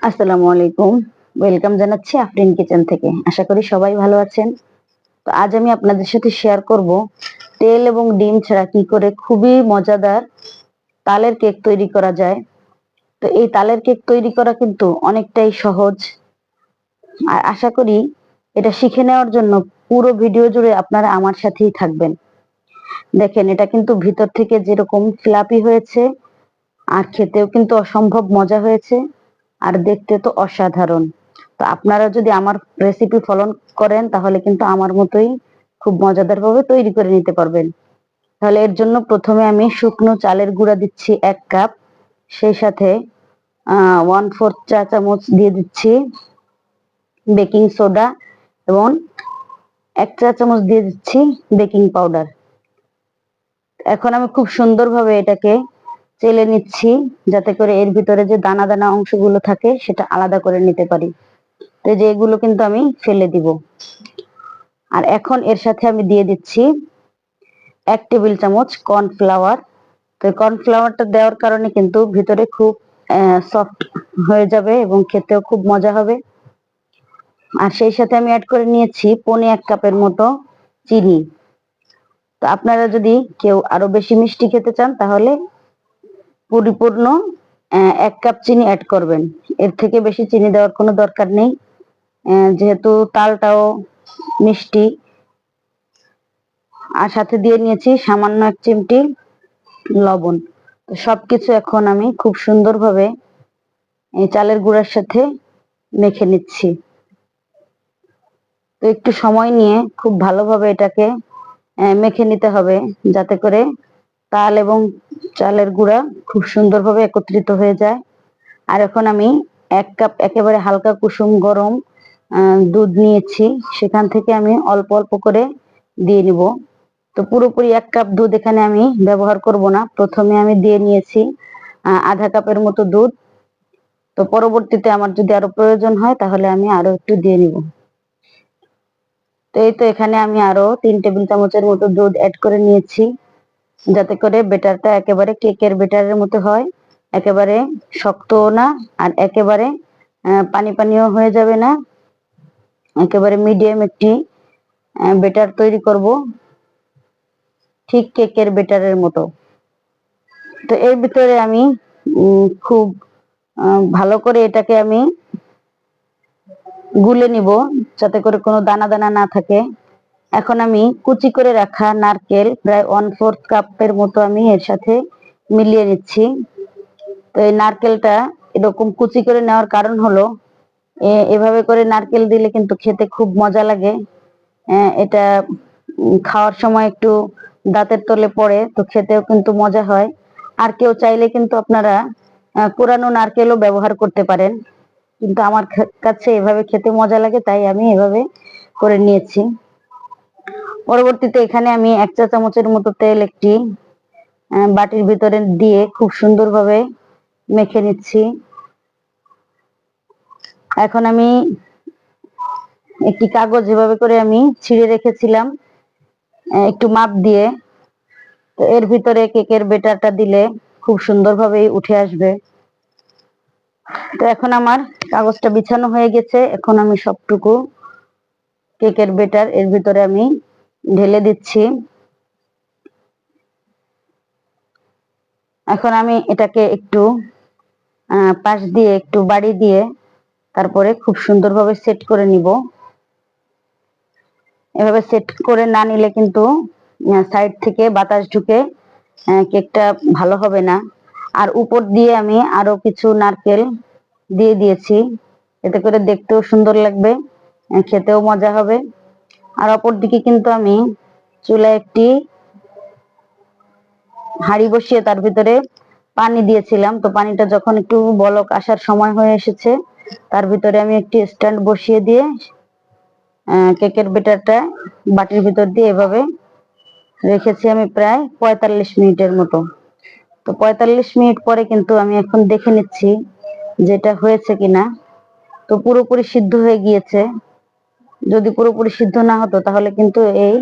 আসসালামু আলাইকুম। ওয়েলকাম জানাচ্ছি আফরিন কিচেন থেকে। আশা করি সবাই ভালো আছেন। তো আজ আমি আপনাদের সাথে শেয়ার করব তেল এবং ডিম ছাড়া কি করে খুবই মজাদার তালের কেক তৈরি করা যায়। তো এই তালের কেক তৈরি করা কিন্তু অনেকটাই সহজ। আর আশা করি এটা শিখে নেওয়ার জন্য পুরো ভিডিও জুড়ে আপনারা আমার সাথেই থাকবেন। দেখেন, এটা কিন্তু ভিতর থেকে যেরকম ফ্লাপি হয়েছে আর খেতেও কিন্তু অসম্ভব মজা হয়েছে, আর দেখতে তো অসাধারণ। তো আপনারা যদি আমার রেসিপি ফলো করেন তাহলে কিন্তু আমার মতোই খুব মজাদার ভাবে তৈরি করে নিতে পারবেন। তাহলে এর জন্য প্রথমে আমি শুকনো চালের গুঁড়া দিচ্ছি 1 কাপ। সেই সাথে 1/4 চা চামচ দিয়ে দিচ্ছি বেকিং সোডা এবং 1 চা চামচ দিয়ে দিচ্ছি বেকিং পাউডার। এখন আমি খুব সুন্দরভাবে এটাকে চেলে নিচ্ছি, যাতে করে এর ভিতরে যে দানা দানা অংশগুলো থাকে সেটা আলাদা করে নিতে পারি। তো যে এগুলো কিন্তু আমি ফেলে দিব। আর এখন এর সাথে আমি দিয়ে দিচ্ছি 1 টেবিল চামচ কর্নফ্লাওয়ার। তো কর্নফ্লাওয়ারটা দেওয়ার কারণে কিন্তু ভিতরে খুব সফট হয়ে যাবে এবং খেতেও খুব মজা হবে। আর সেই সাথে আমি অ্যাড করে নিয়েছি 1/4 কাপের মতো চিনি। তো আপনারা যদি কেউ আরো বেশি মিষ্টি খেতে চান তাহলে পরিপূর্ণ 1 কাপ চিনি অ্যাড করবেন। এর থেকে বেশি চিনি দেওয়ার কোনো দরকার নেই, যেহেতু তালটাও মিষ্টি। আর সাথে দিয়ে নিয়েছি সামান্য 1 চিমটি লবণ। তো সবকিছু এখন আমি খুব সুন্দরভাবে এই চালের গুঁড়ার সাথে মেখে নিচ্ছি। তো একটু সময় নিয়ে খুব ভালোভাবে এটাকে মেখে নিতে হবে, যাতে করে তাল এবং চালের গুঁড়া খুব সুন্দরভাবে একত্রিত হয়ে যায়। আর এখন আমি 1 কাপ একেবারে হালকা কুসুম গরম দুধ নিয়েছি, সেখান থেকে আমি অল্প অল্প করে দিয়ে নিব। তো পুরোপুরি 1 কাপ দুধ এখানে আমি ব্যবহার করব না। প্রথমে আমি দিয়ে নিয়েছি আধা কাপের মতো দুধ। তো পরবর্তীতে আমার যদি আরো প্রয়োজন হয় তাহলে আমি আরো একটু দিয়ে নিব। তো এই তো এখানে আমি আরো 3 টেবিল চামচের মতো দুধ অ্যাড করে নিয়েছি, যাতে করে বেটারটা একেবারে কেকের বেটারের মতো হয়। একেবারে শক্তও না, আর একেবারে পানি পানিও হয়ে যাবে না। একেবারে মিডিয়াম একটি বেটার তৈরি করব, ঠিক কেকের বেটারের মতো। তো এর ভিতরে আমি খুব ভালো করে এটাকে আমি গুলে নিব, যাতে করে কোনো দানা দানা না থাকে। এখন আমি কুচি করে রাখা নারকেল প্রায় 1/4 কাপের মতো আমি এর সাথে মিলিয়ে নিচ্ছি। তো এই নারকেলটা এরকম কুচি করে নেওয়ার কারণ হলো এভাবে করে নারকেল দিলে কিন্তু খেতে খুব মজা লাগে। এটা খাওয়ার সময় একটু দাঁতের তলে পড়ে, তো খেতেও কিন্তু মজা হয়। আর কেউ চাইলে কিন্তু আপনারা কোরানো নারকেলও ব্যবহার করতে পারেন, কিন্তু আমার কাছে এভাবে খেতে মজা লাগে, তাই আমি এভাবে করে নিয়েছি। পরবর্তীতে এখানে আমি 1 চা চামচের মতো তেল একটি বাটির ভিতরে দিয়ে খুব সুন্দরভাবে মেখে নিচ্ছি। এখন আমি একটি কাগজ যেভাবে করে আমি ছিঁড়ে রেখেছিলাম একটু মাপ দিয়ে, তো এর ভিতরে কেকের বেটারটা দিলে খুব সুন্দরভাবে উঠে আসবে। তো এখন আমার কাগজটা বিছানো হয়ে গেছে। এখন আমি সবটুকু কেকের বেটার এর ভিতরে আমি ঢেলে দিচ্ছি। এখন আমি এটাকে একটু পাশ দিয়ে একটু বাড়ি দিয়ে তারপরে খুব সুন্দরভাবে সেট করে নিব। এভাবে সেট করে না নিলে কিন্তু সাইড থেকে বাতাস ঢুকে কেকটা ভালো হবে না। আর উপর দিয়ে আমি আরো কিছু নারকেল দিয়ে দিয়েছি, এতে করে দেখতেও সুন্দর লাগবে, খেতেও মজা হবে। আর অপর দিকে কিন্তু আমি চুলায় একটি হাঁড়ি বসিয়ে তার ভিতরে পানি দিয়েছিলাম। তো পানিটা যখন একটু বলক আসার সময় হয়ে এসেছে, তার ভিতরে আমি একটি স্ট্যান্ড বসিয়ে দিয়ে কেকের বেটারটা বাটির ভিতর দিয়ে এভাবে রেখেছি আমি প্রায় 45 মিনিটের মতো। তো 45 মিনিট পরে কিন্তু আমি এখন দেখে নিচ্ছি যেটা হয়েছে কিনা। তো পুরোপুরি সিদ্ধ হয়ে গিয়েছে। যদি পুরোপুরি সিদ্ধ না হতো তাহলে কিন্তু এই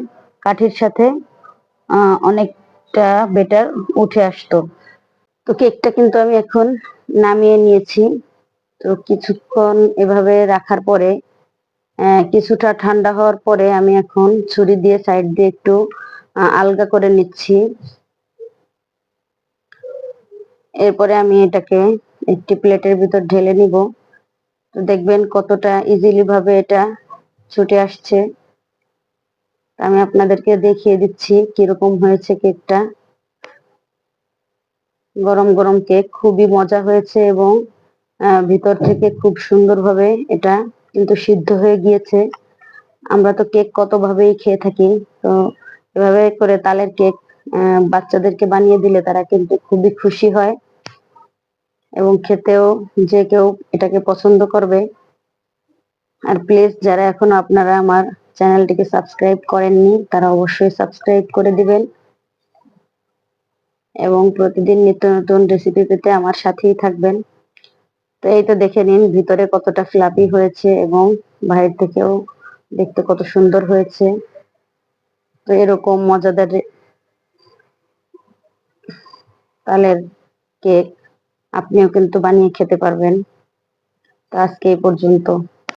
কাঠির সাথে অনেকটা বেটার উঠে আসতো। তো কেকটা কিন্তু আমি এখন নামিয়ে নিয়েছি। তো কিছুক্ষণ এভাবে রাখার পরে কিছুটা ঠান্ডা হওয়ার পরে আমি এখন ছুরি দিয়ে সাইড দিয়ে একটু আলগা করে নিচ্ছি। এরপরে আমি এটাকে একটি প্লেটের ভিতর ঢেলে নিব। তো দেখবেন কতটা ইজিলি ভাবে এটা ছুটে আসছে। আমি আপনাদেরকে দেখিয়ে দিচ্ছি কিরকম হয়েছে কেকটা। গরম গরম কেক খুবই মজা হয়েছে এবং ভিতর থেকে খুব সুন্দরভাবে এটা কিন্তু সিদ্ধ হয়ে গিয়েছে। আমরা তো কেক কত ভাবেই খেয়ে থাকি, তো এভাবে করে তালের কেক বাচ্চাদেরকে বানিয়ে দিলে তারা কিন্তু খুবই খুশি হয় এবং খেতেও যে কেউ এটাকে পছন্দ করবে। আর প্লিজ যারা এখনো আপনারা আমার চ্যানেলটিকে সাবস্ক্রাইব করেননি তারা অবশ্যই সাবস্ক্রাইব করে দিবেন এবং প্রতিদিন নিত্য নতুন রেসিপি পেতে আমার সাথেই থাকবেন। তো এই তো দেখে নিন ভিতরে কতটা ফ্লাফি হয়েছে এবং বাইরে থেকেও দেখতে কত সুন্দর হয়েছে। তো এরকম মজাদার তালের কেক আপনিও কিন্তু বানিয়ে খেতে পারবেন। তো আজকে এই পর্যন্ত।